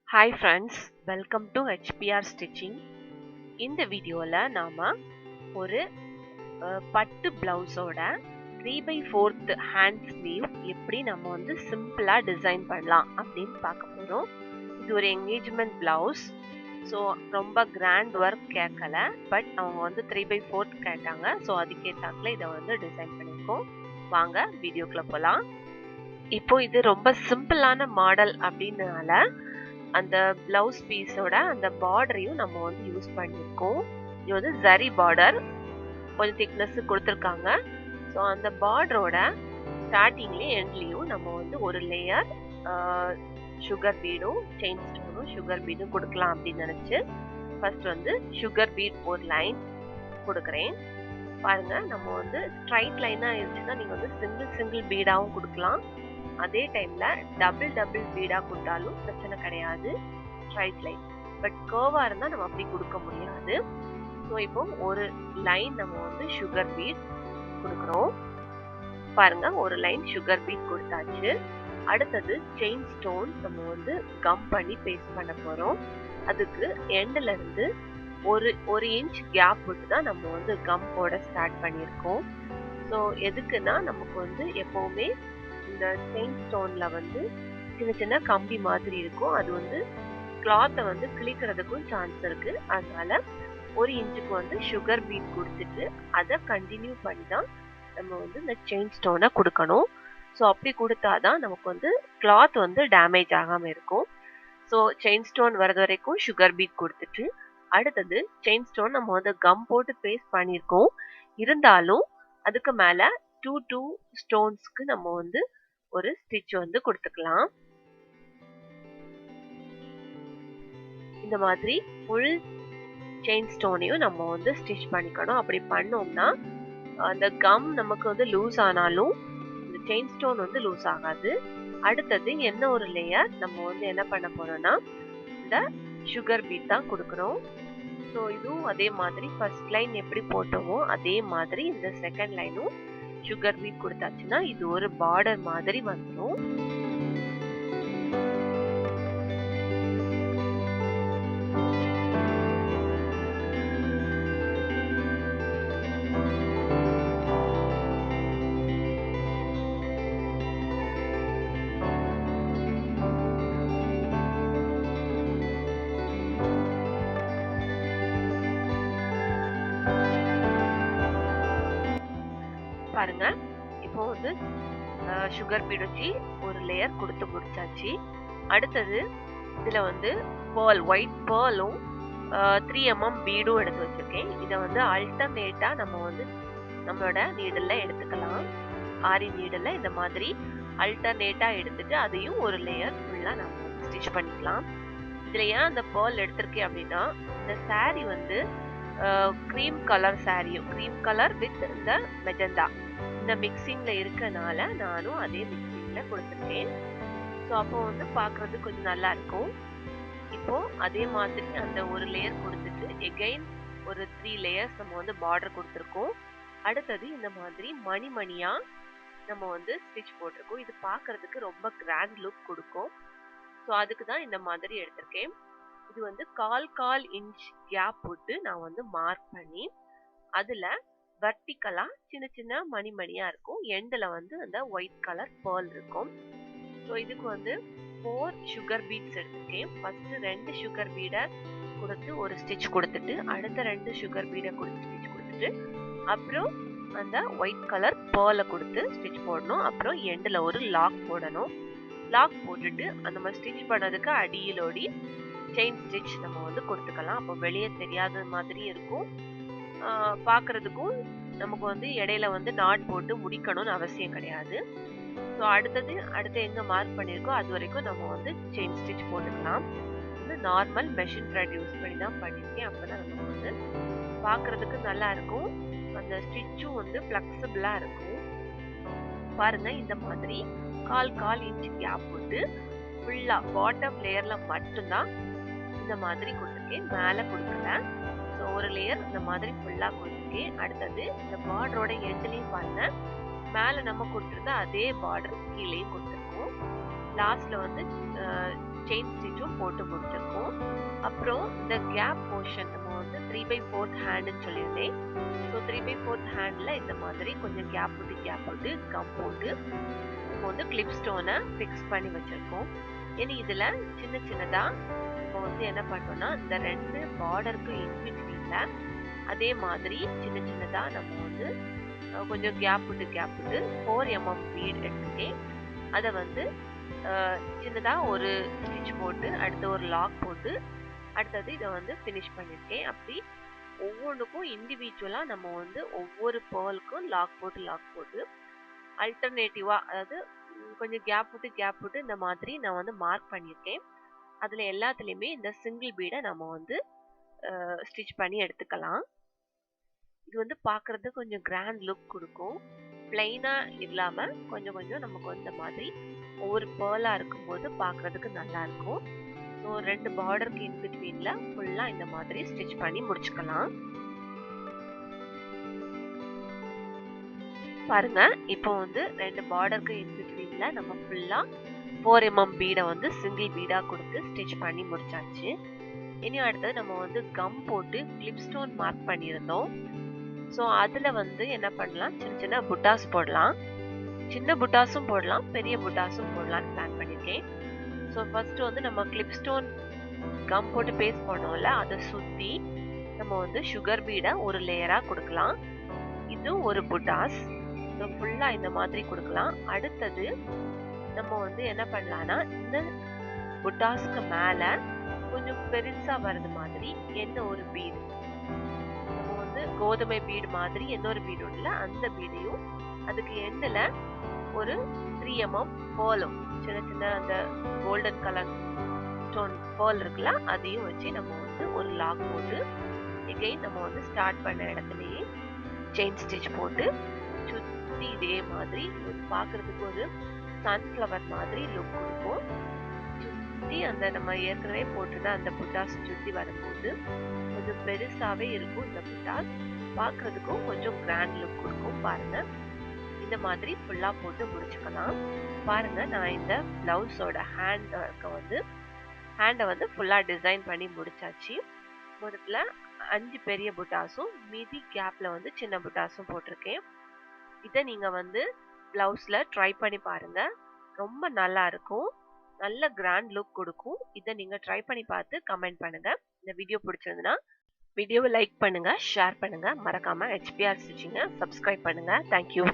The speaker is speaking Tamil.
Hi friends, welcome to HPR Stitching. இந்த வீடியோல நாம ஒரு பட்டு பிளவுஸோட 3/4 ஹேண்ட் ஸ்லீவ் எப்படி நம்ம வந்து சிம்பிளா டிசைன் பண்ணலாம் அப்படின்னு பார்க்க போறோம். இது ஒரு என்கேஜ்மெண்ட் பிளவுஸ். ஸோ ரொம்ப கிராண்ட் ஒர்க் கேட்கல, பட் அவங்க வந்து 3/4 கேட்டாங்க. ஸோ அதுக்கேற்றாப்புல இதை வந்து டிசைன் பண்ணியிருக்கோம். வாங்க வீடியோக்குள்ள போகலாம். இப்போ இது ரொம்ப சிம்பிளான மாடல் அப்படின்னால அந்த பிளவுஸ் பீஸோட அந்த பார்டரையும் நம்ம வந்து யூஸ் பண்ணியிருக்கோம். இது வந்து ஜரி பார்டர், கொஞ்சம் திக்னஸ் கொடுத்துருக்காங்க. ஸோ அந்த பார்டரோட ஸ்டார்டிங்லேயும் எண்ட்லேயும் நம்ம வந்து ஒரு லேயர் சுகர் பீடும் செயின் ஸ்டோனும் சுகர் பீடும் கொடுக்கலாம் அப்படின்னு நினச்சி ஃபர்ஸ்ட் வந்து சுகர் பீட் ஒரு லைன் கொடுக்குறேன். பாருங்க, நம்ம வந்து ஸ்ட்ரைட் லைனாக இருந்துச்சுன்னா நீங்கள் வந்து சிங்கிள் பீடாகவும் கொடுக்கலாம். அதே டைம்ல டபுள் பீடா கொடுத்தாலும் பிரச்சனை கிடையாது, ஸ்ட்ரைட் லைன். பட் கர்வா இருந்தா நம்ம அப்படி கொடுக்க முடியாது. ஸோ இப்போ ஒரு லைன் நம்ம வந்து சுகர் பீட் கொடுக்குறோம். பாருங்க, ஒரு லைன் சுகர் பீட் கொடுத்தாச்சு. அடுத்தது செயின் ஸ்டோன் நம்ம வந்து கம் பண்ணி பேஸ்ட் பண்ண போறோம். அதுக்கு எண்ட்ல இருந்து ஒரு இன்ச் கேப் விட்டு தான் நம்ம வந்து கம் போட ஸ்டார்ட் பண்ணியிருக்கோம். ஸோ எதுக்குன்னா நமக்கு வந்து எப்பவுமே இந்த செயின் ஸ்டோன்ல வந்து சின்ன சின்ன கம்பி மாதிரி இருக்கும். அது வந்து கிளாத்தை வந்து கிழிக்கிறதுக்கும் சான்ஸ் இருக்கு. அதனால ஒரு இன்ச்சுக்கு வந்து சுகர் பீட் கொடுத்துட்டு அதை கண்டினியூ பண்ணி தான் நம்ம வந்து இந்த செயின் ஸ்டோனை கொடுக்கணும். ஸோ அப்படி கொடுத்தாதான் நமக்கு வந்து கிளாத் வந்து டேமேஜ் ஆகாம இருக்கும். ஸோ செயின் ஸ்டோன் வர்றது வரைக்கும் சுகர் பீட் கொடுத்துட்டு, அடுத்தது செயின் ஸ்டோன் நம்ம வந்து கம் போட்டு பேஸ்ட் பண்ணியிருக்கோம். இருந்தாலும் அதுக்கு மேல 2 ஸ்டோன்ஸ்க்கு நம்ம வந்து ஒரு ஸ்டிச் வந்து கொடுத்துக்கலாம். இந்த மாதிரி ஃபுல் செயின் ஸ்டோனையும் நம்ம வந்து ஸ்டிச் பண்ணிக்கணும். அப்படி பண்ணோம்னா அந்த கம் நமக்கு வந்து லூஸ் ஆனாலும் இந்த செயின் ஸ்டோன் வந்து லூஸ் ஆகாது. அடுத்தது என்ன ஒரு லேயர் நம்ம வந்து என்ன பண்ண போறோம்னா இந்த சுகர் பீட் தான் கொடுக்குறோம். ஸோ இதுவும் அதே மாதிரி ஃபர்ஸ்ட் லைன் எப்படி போட்டோமோ அதே மாதிரி இந்த செகண்ட் லைனும் சுகர் பீட் கொடுத்தாச்சுன்னா இது ஒரு பார்டர் மாதிரி வந்துடும். பாருங்க, இப்போ வந்து சுகர் பீட் வச்சு ஒரு லேயர் கொடுத்து முடிச்சாச்சு. அடுத்தது இதுல வந்து பேர்ல், ஒயிட் பேர்லும் 3 mm பீடும் எடுத்து வச்சிருக்கேன். இதை வந்து அல்டர்னேட்டா நம்ம வந்து நம்மளோட நீடல்ல எடுத்துக்கலாம். ஆரி நீடல்ல இந்த மாதிரி அல்டர்னேட்டா எடுத்துட்டு அதையும் ஒரு லேயர் ஃபுல்லா நம்ம வந்து ஸ்டிச் பண்ணிக்கலாம். இதுல ஏன் அந்த பேர்ல் எடுத்திருக்கேன் அப்படின்னா, இந்த சாரி வந்து கிரீம் கலர் சாரியும் கிரீம் கலர் வித் இந்த மெஜந்தா இந்த மிக்சிங்ல இருக்கனால நானும் அதே மிக்சிங்ல கொடுத்துருக்கேன். ஸோ அப்போ வந்து பார்க்கறது கொஞ்சம் நல்லா இருக்கும். இப்போ அதே மாதிரி அந்த ஒரு லேயர் கொடுத்துட்டு எகைன் ஒரு 3 லேயர்ஸ் நம்ம வந்து பார்டர் கொடுத்துருக்கோம். அடுத்தது இந்த மாதிரி மணியா நம்ம வந்து ஸ்டிச் போட்டிருக்கோம். இது பார்க்கறதுக்கு ரொம்ப கிராண்ட் லுக் கொடுக்கும். ஸோ அதுக்கு தான் இந்த மாதிரி எடுத்திருக்கேன். இது வந்து கால் இன்ச் கேப் விட்டு நான் வந்து மார்க் பண்ணி அதுல வெர்டிக்கலா சின்ன மணியா இருக்கும். எண்ட்ல வந்து அந்த ஒயிட் கலர் பேர்ல் இருக்கும். ஸோ இதுக்கு வந்து 4 சுகர் பீட்ஸ் எடுத்திருக்கேன். ஃபர்ஸ்ட் 2 சுகர் பீடை கொடுத்து ஒரு ஸ்டிச் கொடுத்துட்டு, அடுத்த 2 சுகர் பீடை கொடுத்து ஸ்டிச் கொடுத்துட்டு, அப்புறம் அந்த ஒயிட் கலர் பேர்லை கொடுத்து ஸ்டிச் போடணும். அப்புறம் எண்ட்ல ஒரு லாக் போடணும். லாக் போட்டுட்டு நம்ம ஸ்டிச் பண்ணதுக்கு அடியிலோடி செயின் ஸ்டிச் நம்ம வந்து கொடுத்துக்கலாம். அப்போ வெளியே தெரியாத மாதிரி இருக்கும். பார்க்கறதுக்கும் நமக்கு வந்து இடையில வந்து நாட் போட்டு முடிக்கணும்னு அவசியம் கிடையாது. ஸோ அடுத்து எங்க மார்க் பண்ணியிருக்கோ அது வரைக்கும் நம்ம வந்து செயின் ஸ்டிச் போட்டுக்கலாம். வந்து நார்மல் மெஷின் த்ரெட் யூஸ் பண்ணி தான் பண்ணியிருக்கேன். அப்பதான் நமக்கு வந்து பார்க்கறதுக்கு நல்லா இருக்கும். அந்த ஸ்டிச்சும் வந்து ஃபிளெக்சிபிளா இருக்கும். பாருங்க, இந்த மாதிரி கால் இன்ச் கேப் போட்டு ஃபுல்லா பாட்டம் லேயர்ல மட்டும்தான் இந்த மாதிரி கொடுத்துருக்கேன், மேல கொடுக்கல. ஸோ ஒரு லேயர் இந்த மாதிரி ஃபுல்லா கொடுத்துருக்கேன். அடுத்தது இந்த பார்டரோட எண்ட்லையும் பாருங்க, மேல நம்ம கொடுத்துருந்த அதே பார்டர் கீழேயும் கொடுத்துருக்கோம். லாஸ்ட்ல வந்து செயின் ஸ்டிச்சும் போட்டு முடிச்சிருக்கோம். அப்புறம் இந்த கேப் போர்ஷன் நம்ம வந்து 3/4 ஹேண்டுன்னு சொல்லியிருந்தேன். ஸோ 3/4 ஹேண்டில் இந்த மாதிரி கொஞ்சம் கேப் விட்டு கம் போட்டு நம்ம வந்து கிளிப் ஸ்டோனை ஃபிக்ஸ் பண்ணி வச்சிருக்கோம். இனி இதில் சின்ன சின்னதாக நம்ம வந்து என்ன பண்ணோம்னா இந்த 2 பார்டருக்கு இன்பிட்வீன்ல அதே மாதிரி சின்ன சின்னதாக நம்ம வந்து கொஞ்சம் கேப் விட்டு 4 mm பீட் எடுத்துட்டேன். அதை வந்து சின்னதாக ஒரு ஸ்டிச் போட்டு அடுத்து ஒரு லாக் போட்டு அடுத்தது இதை வந்து ஃபினிஷ் பண்ணியிருக்கேன். அப்படி ஒவ்வொன்றுக்கும் இண்டிவிஜுவலாக நம்ம வந்து ஒவ்வொரு பேர்லுக்கும் லாக் போட்டு அல்டர்னேட்டிவாக அதாவது கொஞ்சம் கேப் விட்டு இந்த மாதிரி நான் வந்து மார்க் பண்ணியிருக்கேன். அதில் எல்லாத்துலேயுமே இந்த சிங்கிள் பீடை நம்ம வந்து ஸ்டிச் பண்ணி எடுத்துக்கலாம். இது வந்து பார்க்குறது கொஞ்சம் கிராண்ட் லுக் கொடுக்கும். பிளைனாக இல்லாமல் கொஞ்சம் நமக்கு இந்த மாதிரி ஒவ்வொரு பேர்லாக இருக்கும்போது பார்க்குறதுக்கு நல்லா இருக்கும். ஸோ 2 பார்டருக்கு இன்பிட்வீனில் ஃபுல்லாக இந்த மாதிரி ஸ்டிச் பண்ணி முடிச்சுக்கலாம். பாருங்க, இப்போ வந்து 2 பார்டருக்கு இன்பிட்வீனில் நம்ம ஃபுல்லாக 4 mm பீடை வந்து சிங்கிள் பீடாக கொடுத்து ஸ்டிச் பண்ணி முடிச்சாச்சு. இனி அடுத்தது நம்ம வந்து கம் போட்டு கிளிப் ஸ்டோன் மார்க் பண்ணியிருந்தோம். ஸோ அதில் வந்து என்ன பண்ணலாம், சின்ன புட்டாஸ் போடலாம். சின்ன புட்டாஸும் போடலாம், பெரிய புட்டாஸும் போடலான்னு பிளான் பண்ணியிருக்கேன். ஸோ ஃபர்ஸ்ட் வந்து நம்ம கிளிப் ஸ்டோன் கம் போட்டு பேஸ்ட் பண்ணோம்ல, அதை சுற்றி நம்ம வந்து சுகர் பீடை ஒரு லேயராக கொடுக்கலாம். இது ஒரு புட்டாஸ். ஸோ ஃபுல்லாக இந்த மாதிரி கொடுக்கலாம். அடுத்தது நம்ம வந்து என்ன பண்ணலாம்னா இந்த புட்டாஸ்க்கு மேலே கொஞ்சம் பெருசாக வர்றது மாதிரி என்ன ஒரு பீடு, நம்ம வந்து கோதுமை பீடு மாதிரி என்ன ஒரு பீடு இல்லை அந்த பீடையும் அதுக்கு எண்டில் ஒரு 3 mm பேர்லும் சின்ன அந்த கோல்டன் கலர் ஸ்டோன் பேர்ல் இருக்குல்ல அதையும் வச்சு நம்ம வந்து ஒரு லாக் போட்டு எகைன் நம்ம வந்து ஸ்டார்ட் பண்ண இடத்துலயே செயின் ஸ்டிச் போட்டு சுற்றி இதே மாதிரி பார்க்கறதுக்கு ஒரு சன்ஃப்ளவர் மாதிரி லுக் கொடுக்கும். சுற்றி அந்த நம்ம ஏற்கனவே போட்டுனா அந்த புட்டாஸ் சுற்றி வரும்போது கொஞ்சம் பெருசாகவே இருக்கும். இந்த புட்டாஸ் பார்க்கறதுக்கும் கொஞ்சம் கிராண்ட் லுக் கொடுக்கும். பாருங்க, இந்த மாதிரி ஃபுல்லா போட்டு முடிச்சுக்கலாம். பாருங்க, நான் இந்த பிளவுஸோட ஹேண்டை வந்து ஃபுல்லா டிசைன் பண்ணி முடிச்சாச்சு. முதல்ல 5 பெரிய புட்டாஸும் மீதி கேப்ல வந்து சின்ன புட்டாஸும் போட்டிருக்கேன். இதை நீங்க வந்து பிளவுஸ்ல ட்ரை பண்ணி பாருங்க, ரொம்ப நல்லா இருக்கும், நல்ல கிராண்ட் லுக் கொடுக்கும். இதை நீங்க ட்ரை பண்ணி பார்த்து கமெண்ட் பண்ணுங்க. இந்த வீடியோ பிடிச்சிருந்ததுன்னா வீடியோவை லைக் பண்ணுங்க, ஷேர் பண்ணுங்க, மறக்காம HPR ஸ்டிச்சிங்கை சப்ஸ்கிரைப் பண்ணுங்க. தேங்க்யூ.